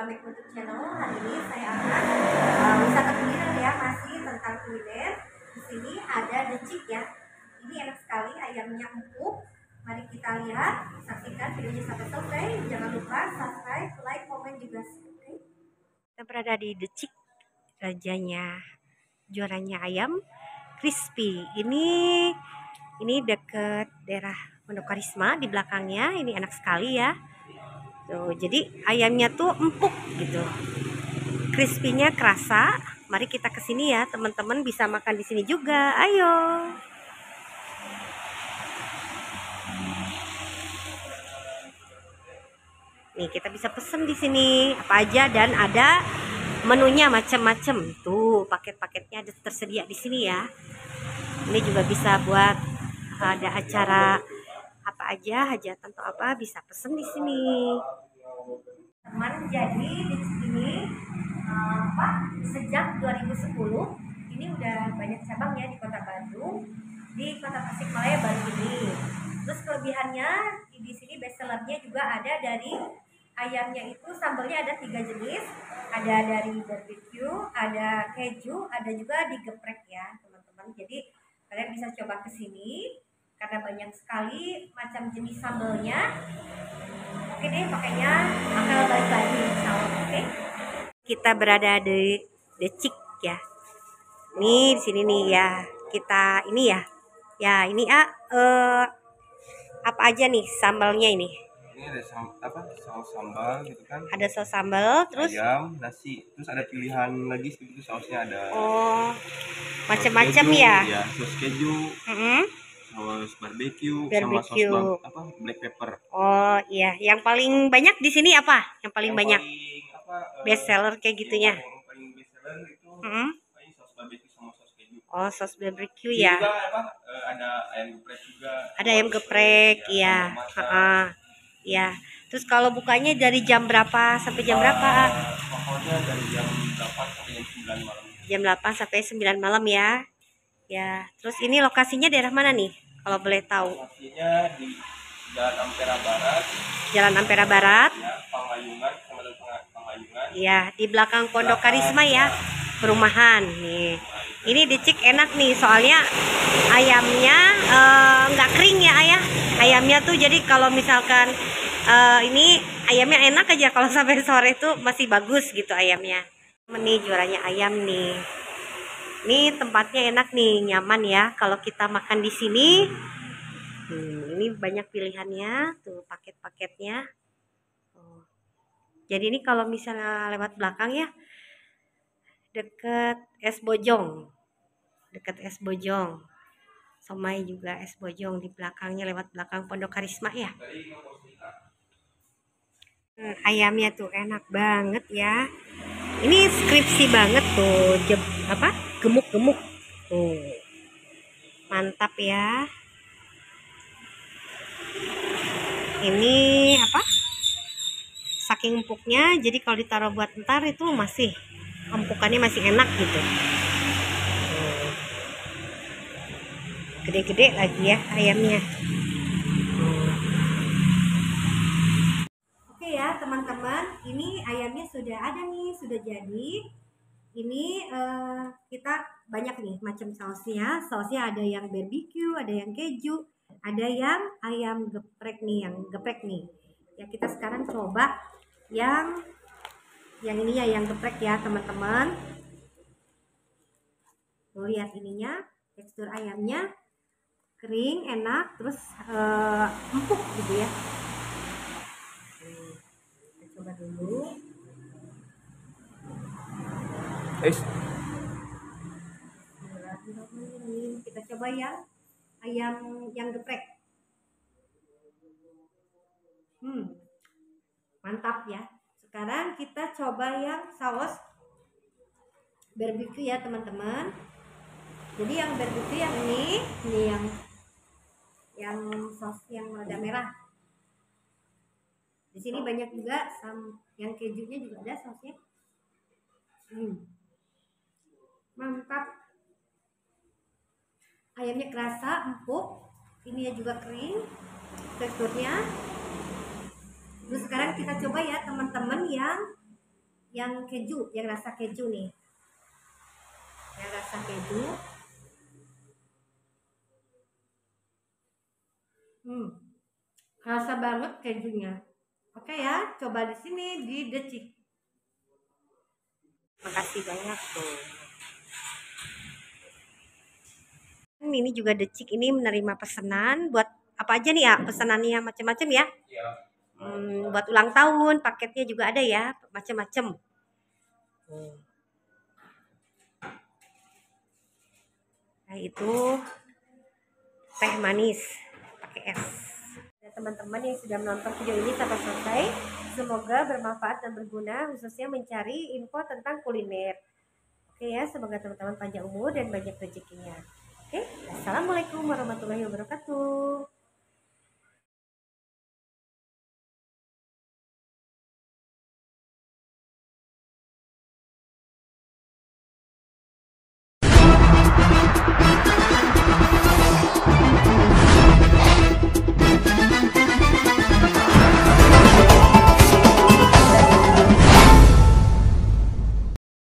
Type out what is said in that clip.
welcome back to channel. Hari ini saya akan wisata kuliner ya, masih tentang kuliner. Di sini ada decik ya. Ini enak sekali, ayamnya empuk. Mari kita lihat, saksikan videonya sampai selesai. Jangan lupa subscribe, like, komen juga. Okay? Kita berada di decik, rajanya, juaranya ayam crispy. Ini deket daerah Pondok Karisma di belakangnya. Ini enak sekali ya. Tuh, jadi ayamnya tuh empuk gitu, crispy-nya kerasa. Mari kita ke sini ya, teman-teman bisa makan di sini juga. Ayo. Nih, kita bisa pesen di sini apa aja dan ada menunya macam-macam. Tuh, paket-paketnya ada tersedia di sini ya. Ini juga bisa buat ada acara apa aja, hajatan atau apa, bisa pesen di sini. Teman, jadi di sini sejak 2010 ini udah banyak cabang ya di Kota Bandung, di Kota Tasikmalaya baru ini. Terus kelebihannya di sini bestsellernya juga ada dari ayamnya, itu sambalnya ada 3 jenis, ada dari barbecue, ada keju, ada juga digeprek ya teman-teman. Jadi kalian bisa coba ke sini karena banyak sekali macam jenis sambalnya. Oke deh, makanya bakal balik lagi insya Allah. Oke, kita berada di decik ya. Nih di sini nih ya, kita ini ya. Ya ini apa aja nih sambalnya ini? Ini ada saus sambal gitu kan? Ada saus sambal, terus ayam, nasi, terus ada pilihan lagi gitu sausnya ada. Oh, macam-macam ya? Ya, saus keju, saus barbecue, sama saus black pepper. Oh iya, yang paling banyak di sini apa? Yang paling banyak? Best seller kayak gitunya? Yang paling best seller itu saus barbecue sama saus keju. Oh, saus barbecue ya? Juga ada ayam geprek juga. Ada ayam geprek, iya. Ya. Terus kalau bukanya dari jam berapa sampai jam berapa? Pokoknya dari jam 8 sampai jam 9 malam. Jam 8 sampai 9 malam ya. Ya. Terus ini lokasinya daerah mana nih? Kalau boleh tahu. Lokasinya di Jalan Ampera Barat. Jalan Ampera Barat. Ya, Pangayungan, Kecamatan Pangayungan. Ya, di belakang Pondok Karisma ya. Perumahan nih. Ini decik enak nih, soalnya ayamnya nggak kering ya ayah. Ayamnya tuh jadi kalau misalkan ini ayamnya enak aja, kalau sampai sore tuh masih bagus gitu ayamnya. Ini juaranya ayam nih. Ini tempatnya enak nih, nyaman ya kalau kita makan di sini. Ini banyak pilihannya tuh, paket-paketnya. Jadi ini kalau misalnya lewat belakang ya, deket Es Bojong, Somai juga Es Bojong di belakangnya, lewat belakang Pondok Karisma ya. Ayamnya tuh enak banget ya. Ini skripsi banget tuh, gemuk-gemuk tuh, mantap ya. Ini saking empuknya, jadi kalau ditaruh buat ntar itu masih empukannya masih enak gitu. Gede-gede lagi ya ayamnya. Oke ya teman-teman, ini ayamnya sudah ada nih, sudah jadi. Ini kita banyak nih macam sausnya. Sausnya ada yang barbecue, ada yang keju, ada yang ayam geprek nih, Ya kita sekarang coba yang ini ya, yang geprek ya teman-teman. Lihat ininya, tekstur ayamnya kering, enak, terus empuk gitu ya. Kita coba dulu. Kita coba yang ayam yang geprek. Mantap ya. Sekarang kita coba yang saus barbecue ya teman-teman. Jadi yang barbecue yang ini yang saus yang rada merah. Di sini banyak juga yang kejunya juga ada sausnya. Mantap. Ayamnya kerasa, empuk. Ini juga kering teksturnya. Terus sekarang kita coba ya teman-teman yang yang keju, yang rasa keju nih. Yang rasa keju. Rasa banget kejunya. Oke ya, coba di sini di The Chick. Makasih banyak tuh. Ini juga The Chick ini menerima pesanan buat apa aja nih ya, pesanannya macam-macam ya. Buat ulang tahun paketnya juga ada ya, macam-macam. Nah itu teh manis pakai es. Teman-teman yang sudah menonton video ini sampai selesai, semoga bermanfaat dan berguna khususnya mencari info tentang kuliner. Oke ya, semoga teman-teman panjang umur dan banyak rezekinya. Oke, assalamualaikum warahmatullahi wabarakatuh.